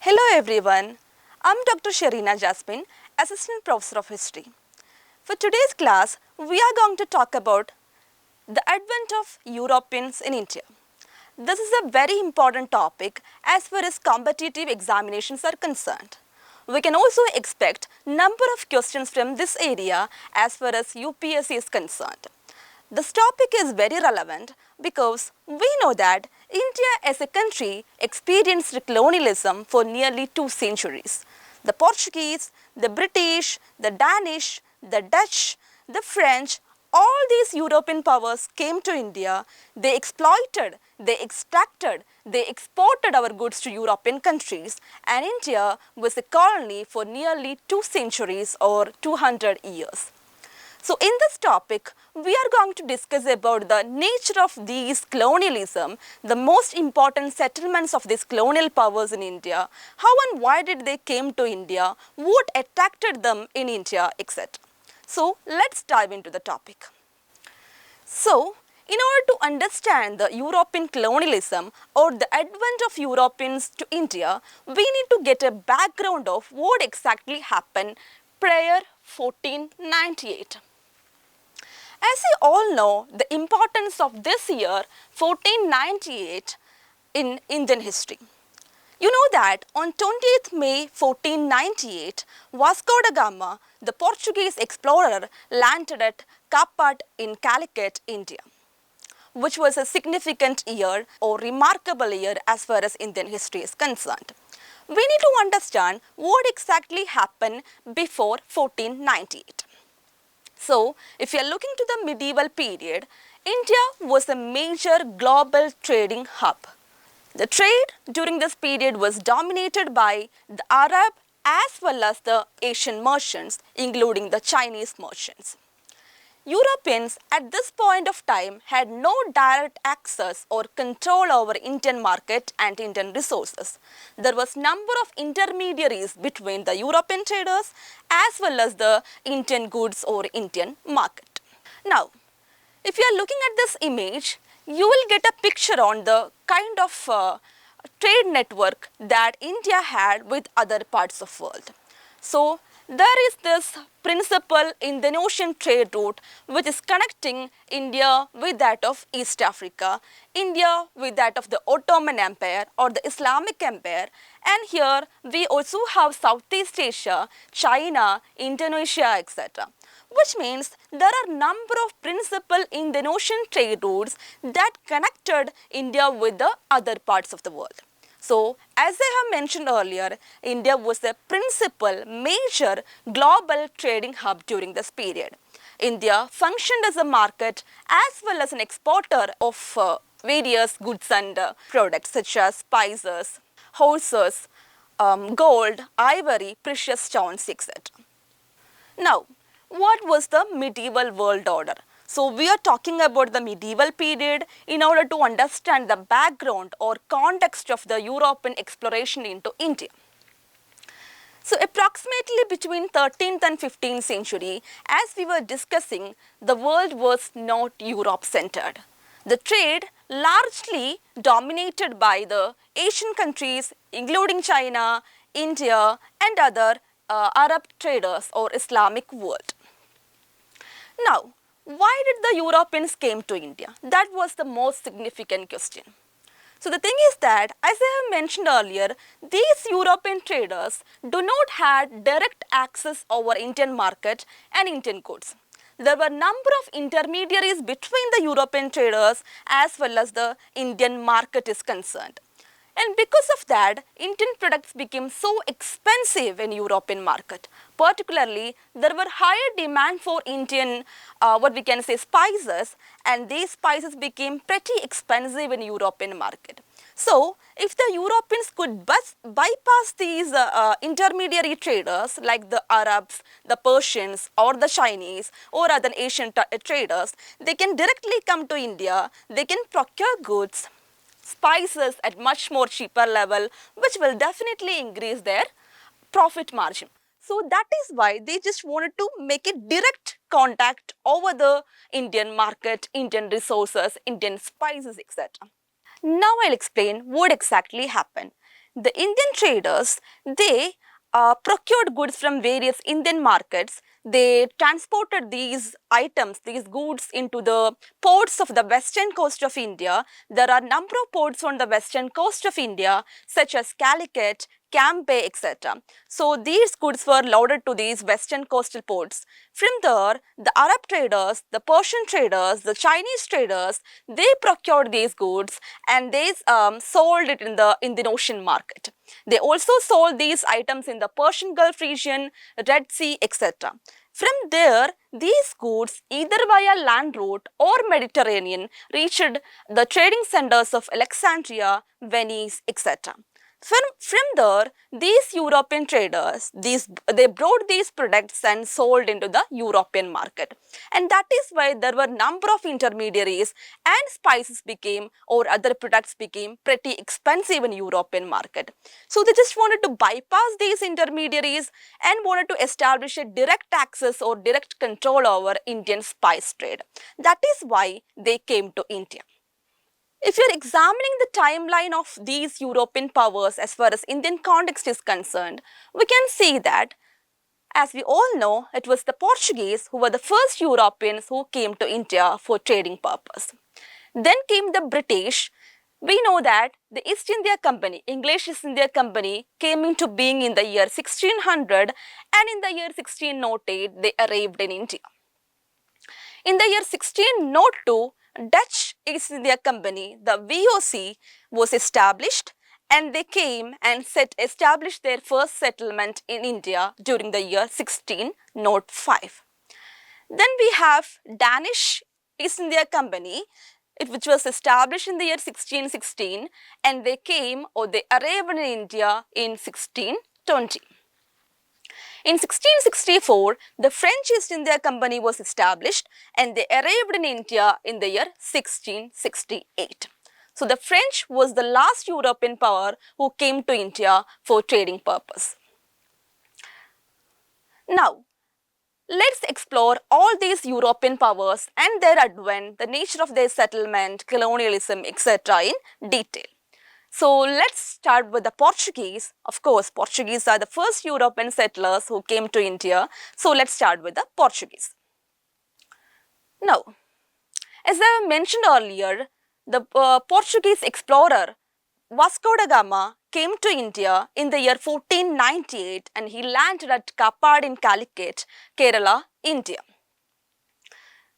Hello everyone, I'm Dr. Shareena Jasmin, Assistant Professor of History. For today's class, we are going to talk about the advent of Europeans in India. This is a very important topic as far as competitive examinations are concerned. We can also expect number of questions from this area as far as UPSC is concerned. This topic is very relevant because we know that India as a country experienced colonialism for nearly 2 centuries. The Portuguese, the British, the Danish, the Dutch, the French, all these European powers came to India. They exploited, they extracted, they exported our goods to European countries, and India was a colony for nearly 2 centuries or 200 years. So in this topic, we are going to discuss about the nature of these colonialism, the most important settlements of these colonial powers in India, how and why did they came to India, what attracted them in India, etc. So let's dive into the topic. So, in order to understand the European colonialism or the advent of Europeans to India, we need to get a background of what exactly happened prior 1498. As you all know, the importance of this year 1498 in Indian history. You know that on 20th May 1498, Vasco da Gama, the Portuguese explorer, landed at Kapat in Calicut, India, which was a significant year or remarkable year as far as Indian history is concerned. We need to understand what exactly happened before 1498. So, if you are looking to the medieval period, India was a major global trading hub. The trade during this period was dominated by the Arab as well as the Asian merchants, including the Chinese merchants. Europeans at this point of time had no direct access or control over Indian market and Indian resources. There was number of intermediaries between the European traders as well as the Indian goods or Indian market. Now, if you are looking at this image, you will get a picture on the kind of trade network that India had with other parts of the world. So, there is this principal Indian Ocean trade route which is connecting India with that of East Africa, India with that of the Ottoman Empire or the Islamic Empire, and here we also have Southeast Asia, China, Indonesia, etc. Which means there are number of principal Indian Ocean trade routes that connected India with the other parts of the world. So, as I have mentioned earlier, India was the principal major global trading hub during this period. India functioned as a market as well as an exporter of various goods and products such as spices, horses, gold, ivory, precious stones, etc. Now, what was the medieval world order? So, we are talking about the medieval period in order to understand the background or context of the European exploration into India. So, approximately between 13th and 15th century, as we were discussing, the world was not Europe-centered. The trade largely dominated by the Asian countries, including China, India, and other Arab traders or Islamic world. Now, why did the Europeans came to India? That was the most significant question. So the thing is that, as I have mentioned earlier, these European traders do not have direct access over Indian market and Indian goods. There were number of intermediaries between the European traders as well as the Indian market is concerned. And because of that, Indian products became so expensive in European market. Particularly, there were higher demand for Indian, what we can say, spices, and these spices became pretty expensive in European market. So, if the Europeans could bypass these intermediary traders like the Arabs, the Persians or the Chinese or other Asian traders, they can directly come to India, they can procure goods, spices at much more cheaper level, which will definitely increase their profit margin. So that is why they just wanted to make a direct contact over the Indian market, Indian resources, Indian spices, etc. Now I'll explain what exactly happened. the Indian traders, they procured goods from various Indian markets. They transported these items, these goods into the ports of the western coast of India. There are number of ports on the western coast of India such as Calicut, Cambay, etc. So these goods were loaded to these western coastal ports. From there, the Arab traders, the Persian traders, the Chinese traders, they procured these goods and they sold it in the Indian Ocean market. They also sold these items in the Persian Gulf region, Red Sea, etc. From there, these goods, either via land route or Mediterranean, reached the trading centers of Alexandria, Venice, etc. From there, these European traders, they brought these products and sold into the European market. And that is why there were number of intermediaries and spices became or other products became pretty expensive in European market. So they just wanted to bypass these intermediaries and wanted to establish a direct access or direct control over Indian spice trade. That is why they came to India. If you're examining the timeline of these European powers as far as Indian context is concerned, we can see that, as we all know, it was the Portuguese who were the first Europeans who came to India for trading purpose. Then came the British. We know that the East India Company, English East India Company, came into being in the year 1600, and in the year 1608 they arrived in India. In the year 1602, Dutch East India Company, the VOC, was established, and they came and established their first settlement in India during the year 1605. Then we have Danish East India Company, which was established in the year 1616, and they came or they arrived in India in 1620. In 1664, the French East India Company was established and they arrived in India in the year 1668. So the French was the last European power who came to India for trading purpose. Now, let's explore all these European powers and their advent, the nature of their settlement, colonialism, etc. in detail. So let's start with the Portuguese. Of course, Portuguese are the first European settlers who came to India. So let's start with the Portuguese. Now, as I mentioned earlier, the Portuguese explorer Vasco da Gama came to India in the year 1498 and he landed at Kapad in Calicut, Kerala, India.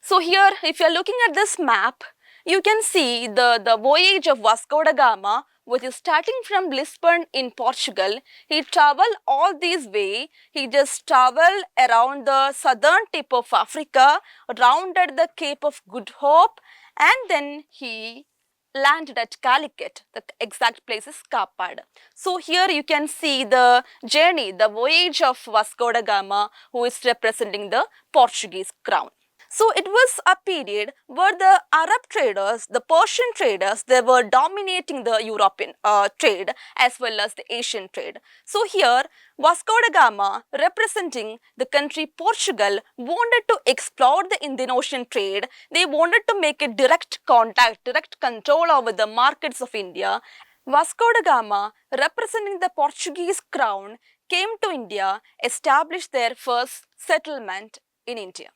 So here, if you are looking at this map, you can see the voyage of Vasco da Gama, which is starting from Lisbon in Portugal. He traveled all this way. He just traveled around the southern tip of Africa, rounded the Cape of Good Hope, and then he landed at Calicut. The exact place is Kapad. So here you can see the journey, the voyage of Vasco da Gama, who is representing the Portuguese crown. So it was a period where the Arab traders, the Persian traders, they were dominating the European trade as well as the Asian trade. So here Vasco da Gama, representing the country Portugal, wanted to explore the Indian Ocean trade. They wanted to make a direct contact, direct control over the markets of India. Vasco da Gama, representing the Portuguese crown, came to India, established their first settlement in India.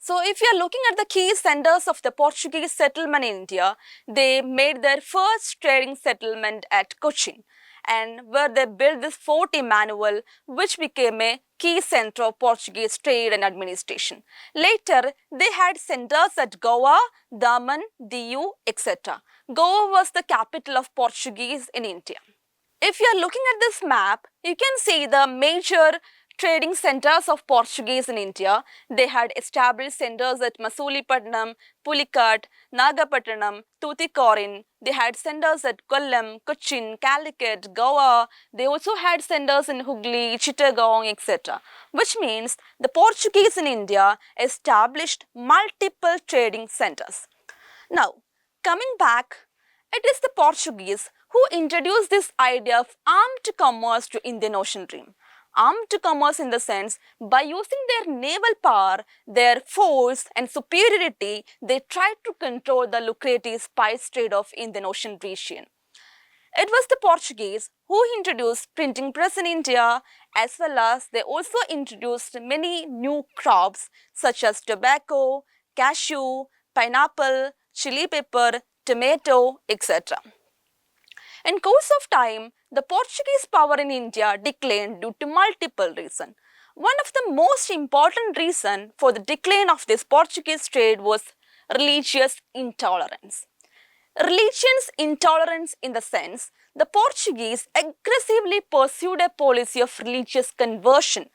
So if you are looking at the key centers of the Portuguese settlement in India, they made their first trading settlement at Cochin, and where they built this Fort Emmanuel, which became a key center of Portuguese trade and administration. Later, they had centers at Goa, Daman, Diu, etc. Goa was the capital of Portuguese in India. If you are looking at this map, you can see the major trading centers of Portuguese in India. They had established centers at Masulipatanam, Pulicat, Nagapattanam, Tuticorin. They had centers at Kollam, Cochin, Calicut, Goa. They also had centers in Hooghly, Chittagong, etc. Which means the Portuguese in India established multiple trading centers. Now, coming back, it is the Portuguese who introduced this idea of armed commerce to Indian Ocean Dream. Armed commerce in the sense, by using their naval power, their force and superiority, they tried to control the lucrative spice trade of Indian Ocean region. It was the Portuguese who introduced printing press in India, as well as they also introduced many new crops such as tobacco, cashew, pineapple, chili pepper, tomato, etc. In course of time, the Portuguese power in India declined due to multiple reasons. One of the most important reasons for the decline of this Portuguese trade was religious intolerance. Religion's intolerance in the sense the Portuguese aggressively pursued a policy of religious conversion.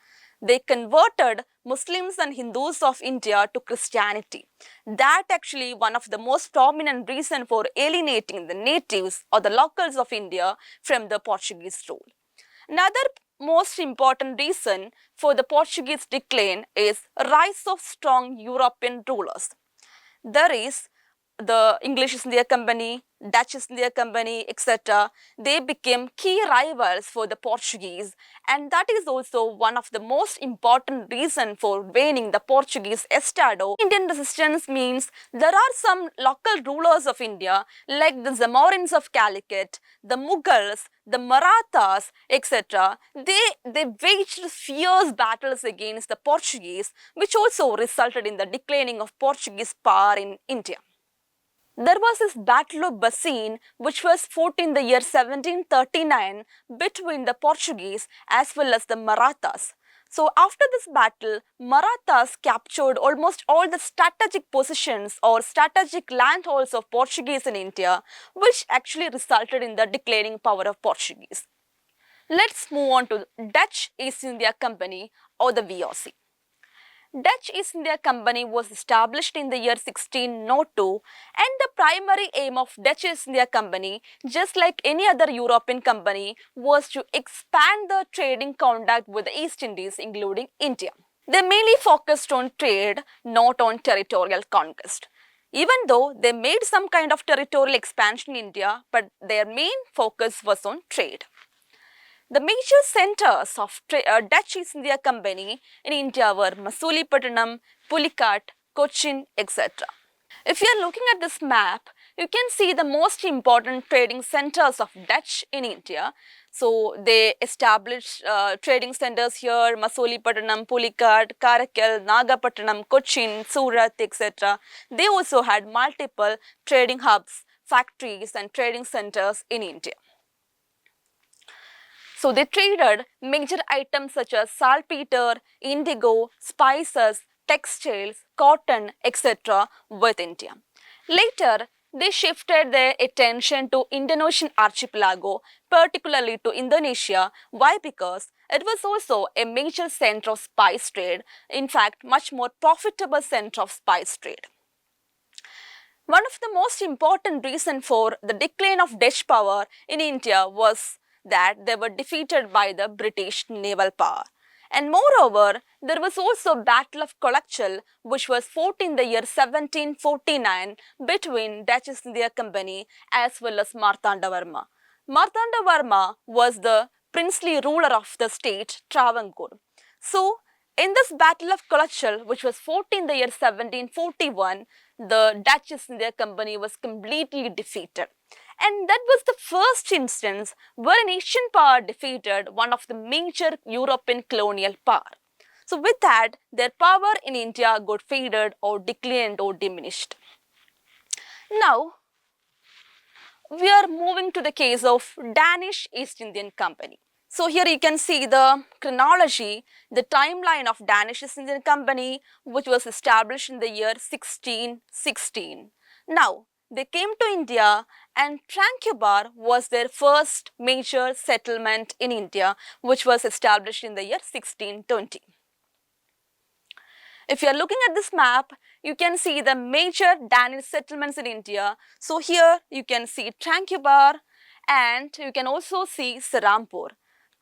They converted Muslims and Hindus of India to Christianity. That actually one of the most prominent reason for alienating the natives or the locals of India from the Portuguese rule. Another most important reason for the Portuguese decline is rise of strong European rulers. There is the English East India Company, Dutch East India Company, etc. They became key rivals for the Portuguese, and that is also one of the most important reasons for waning the Portuguese estado. Indian resistance means there are some local rulers of India like the Zamorins of Calicut, the Mughals, the Marathas, etc. They waged fierce battles against the Portuguese, which also resulted in the declining of Portuguese power in India. There was this Battle of Bassein, which was fought in the year 1739 between the Portuguese as well as the Marathas. So after this battle, Marathas captured almost all the strategic positions or strategic landholds of Portuguese in India, which actually resulted in the declining power of Portuguese. Let's move on to Dutch East India Company or the VOC. Dutch East India Company was established in the year 1602, and the primary aim of Dutch East India Company, just like any other European company, was to expand the trading contact with the East Indies, including India. They mainly focused on trade, not on territorial conquest. Even though they made some kind of territorial expansion in India, but their main focus was on trade. The major centers of Dutch East India Company in India were Masulipatanam, Pulicat, Cochin, etc. If you are looking at this map, you can see the most important trading centers of Dutch in India. So they established trading centers here: Masulipatanam, Pulicat, Karaikal, Nagapattinam, Cochin, Surat, etc. They also had multiple trading hubs, factories and trading centers in India. So they traded major items such as saltpeter, indigo, spices, textiles, cotton, etc. with India. Later, they shifted their attention to Indian Ocean archipelago, particularly to Indonesia. Why? Because it was also a major center of spice trade, in fact, much more profitable center of spice trade. One of the most important reasons for the decline of Dutch power in India was that they were defeated by the British naval power. And moreover, there was also Battle of Colonial, which was fought in the year 1749 between Dutch East India Company as well as Marthandavarma. Marthandavarma was the princely ruler of the state Travancore. So, in this Battle of Colonial, which was fought in the year 1741, the Dutch East India Company was completely defeated. And that was the first instance where an Asian power defeated one of the major European colonial power. So with that, their power in India got faded or declined or diminished. Now, we are moving to the case of Danish East Indian Company. So here you can see the chronology, the timeline of Danish East Indian Company, which was established in the year 1616. Now, they came to India and Tranquebar was their first major settlement in India, which was established in the year 1620. If you are looking at this map, you can see the major Danish settlements in India. So here you can see Tranquebar and you can also see Serampore.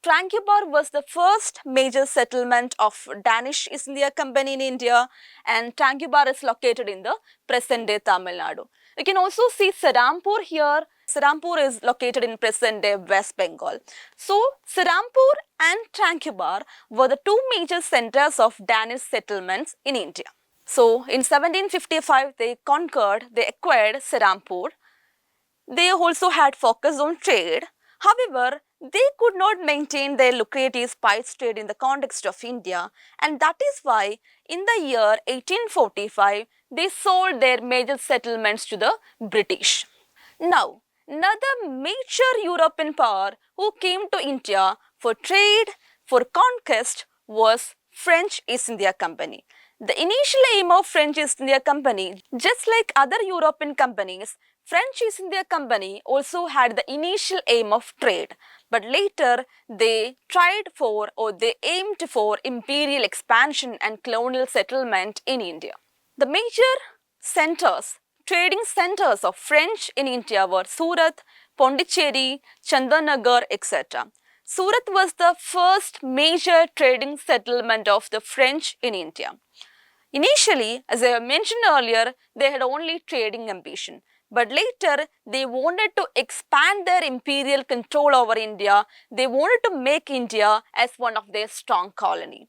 Tranquebar was the first major settlement of Danish East India Company in India, and Tranquebar is located in the present-day Tamil Nadu. You can also see Serampore here. Serampore is located in present-day West Bengal. So, Serampore and Tranquebar were the two major centers of Danish settlements in India. So, in 1755, they acquired Serampore. They also had focus on trade. However, they could not maintain their lucrative spice trade in the context of India, and that is why in the year 1845 they sold their major settlements to the British. Now, another major European power who came to India for trade, for conquest was French East India Company. The initial aim of French East India Company, just like other European companies, French East India Company also had the initial aim of trade, but later they tried for or they aimed for imperial expansion and colonial settlement in India. The major centers, trading centers of French in India were Surat, Pondicherry, Chandanagar, etc. Surat was the first major trading settlement of the French in India. Initially, as I mentioned earlier, they had only trading ambition. But later, they wanted to expand their imperial control over India. They wanted to make India as one of their strong colony.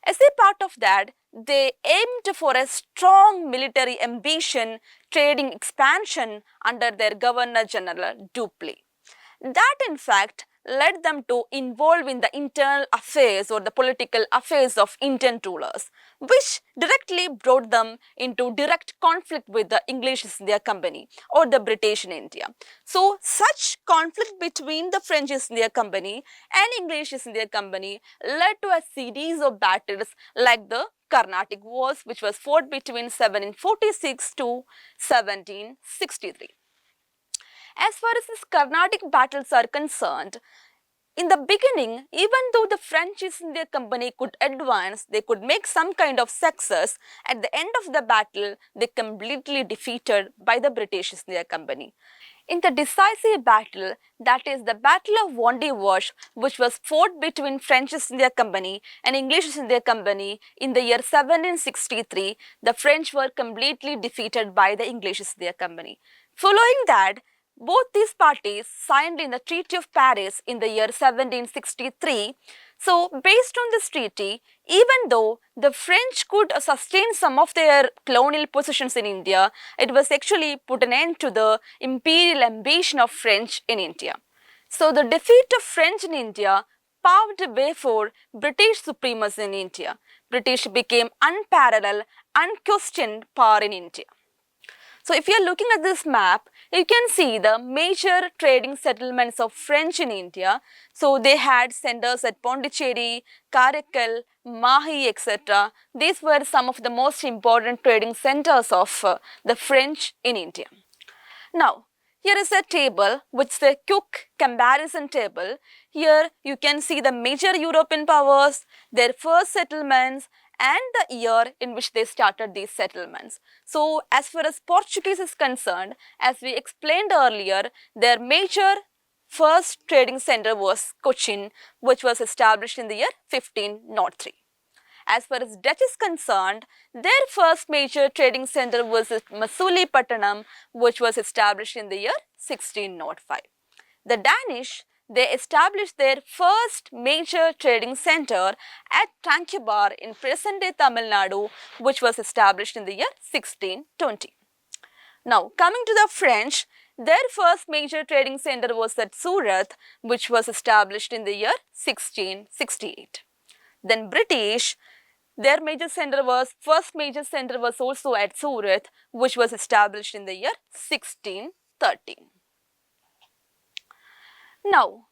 As a part of that, they aimed for a strong military ambition, trading expansion under their Governor General Dupleix. That, in fact, led them to involve in the internal affairs or the political affairs of Indian rulers, which directly brought them into direct conflict with the English East India Company or the British in India. So, such conflict between the French East India Company and English East India Company led to a series of battles like the Carnatic Wars, which was fought between 1746 to 1763. As far as these Carnatic battles are concerned, in the beginning, even though the French East India Company could advance, they could make some kind of success, at the end of the battle, they completely defeated by the British East India Company. In the decisive battle, that is the Battle of Wandiwash, which was fought between French East India Company and English East India Company in the year 1763, the French were completely defeated by the English East India Company. Following that, both these parties signed in the Treaty of Paris in the year 1763. So, based on this treaty, even though the French could sustain some of their colonial positions in India, it was actually put an end to the imperial ambition of French in India. So, the defeat of French in India paved way for British supremacy in India. British became unparalleled, unquestioned power in India. So, if you are looking at this map, you can see the major trading settlements of French in India. So, they had centers at Pondicherry, Karaikal, Mahi, etc. These were some of the most important trading centers of the French in India. Now, here is a table which is a quick comparison table. Here you can see the major European powers, their first settlements, and the year in which they started these settlements. So, as far as Portuguese is concerned, as we explained earlier, their major first trading center was Cochin, which was established in the year 1503. As far as Dutch is concerned, their first major trading center was at Masulipatanam, which was established in the year 1605. The Danish, they established their first major trading center at Tranquebar in present-day Tamil Nadu, which was established in the year 1620. Now, coming to the French, their first major trading center was at Surat, which was established in the year 1668. Then British, their first major center was also at Surat, which was established in the year 1613. Now,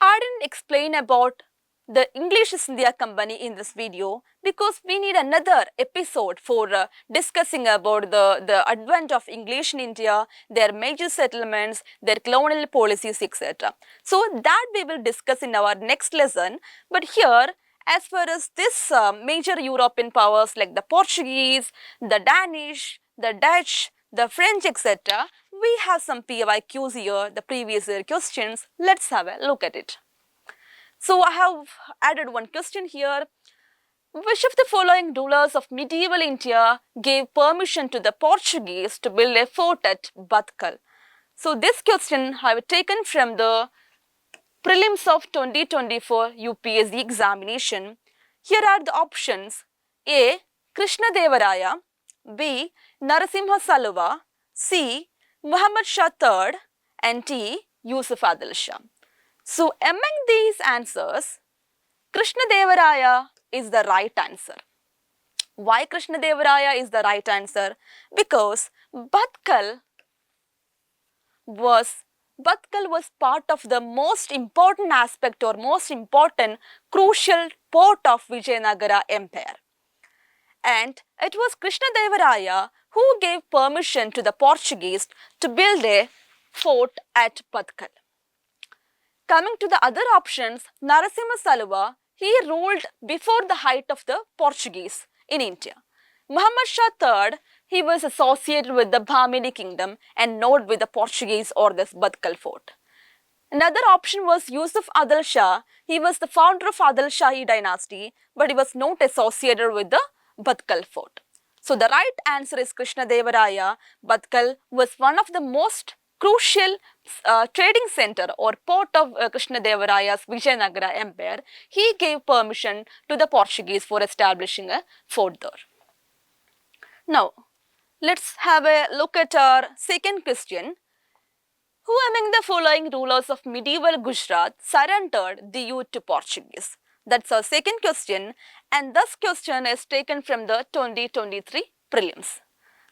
I didn't explain about the English East India Company in this video because we need another episode for discussing about the advent of English in India, their major settlements, their colonial policies, etc. So, that we will discuss in our next lesson. But here, as far as this major European powers like the Portuguese, the Danish, the Dutch, the French, etc., we have some PYQs here, the previous year questions. Let's have a look at it. So, I have added one question here. Which of the following rulers of medieval India gave permission to the Portuguese to build a fort at Batkal? So, this question I have taken from the prelims of 2024 UPSC examination. Here are the options: A. Krishna Devaraya, B. Narasimha Saluva, C. Muhammad Shah III, and D. Yusuf Adil Shah. So among these answers, Krishnadevaraya is the right answer. Why Krishnadevaraya is the right answer? Because Batkal was part of the most important aspect or most important crucial port of Vijayanagara Empire. And it was Krishnadevaraya who gave permission to the Portuguese to build a fort at Batkal. Coming to the other options, Narasimha Salwa, he ruled before the height of the Portuguese in India. Muhammad Shah III, he was associated with the Bahmani kingdom and not with the Portuguese or this Batkal fort. Another option was Yusuf Adil Shah. He was the founder of Adil Shahi dynasty, but he was not associated with the Batkal fort. So the right answer is Krishnadevaraya. Batkal was one of the most crucial trading center or port of Krishnadevaraya's Vijayanagara Empire. He gave permission to the Portuguese for establishing a fort there. Now, let's have a look at our second question. Who among the following rulers of medieval Gujarat surrendered the youth to Portuguese? That's our second question, and this question is taken from the 2023 prelims.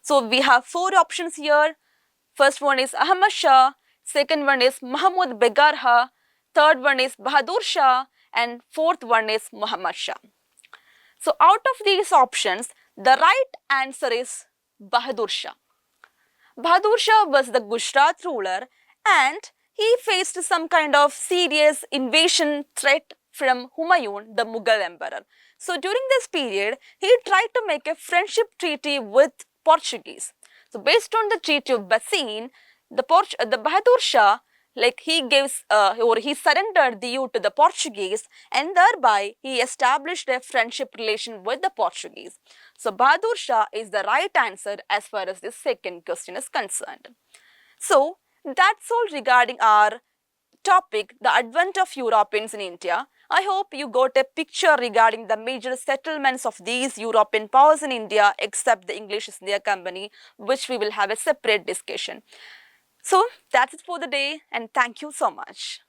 So we have four options here. First one is Ahmad Shah, second one is Mahmud Begarha, third one is Bahadur Shah, and fourth one is Muhammad Shah. So out of these options, the right answer is Bahadur Shah. Bahadur Shah was the Gujarat ruler and he faced some kind of serious invasion threat from Humayun, the Mughal emperor. So during this period, he tried to make a friendship treaty with Portuguese. So based on the Treaty of Bassein, the Bahadur Shah, he surrendered the youth to the Portuguese and thereby he established a friendship relation with the Portuguese. So Bahadur Shah is the right answer as far as this second question is concerned. So that's all regarding our topic, the advent of Europeans in India. I hope you got a picture regarding the major settlements of these European powers in India except the English East India Company, which we will have a separate discussion. So that's it for the day and thank you so much.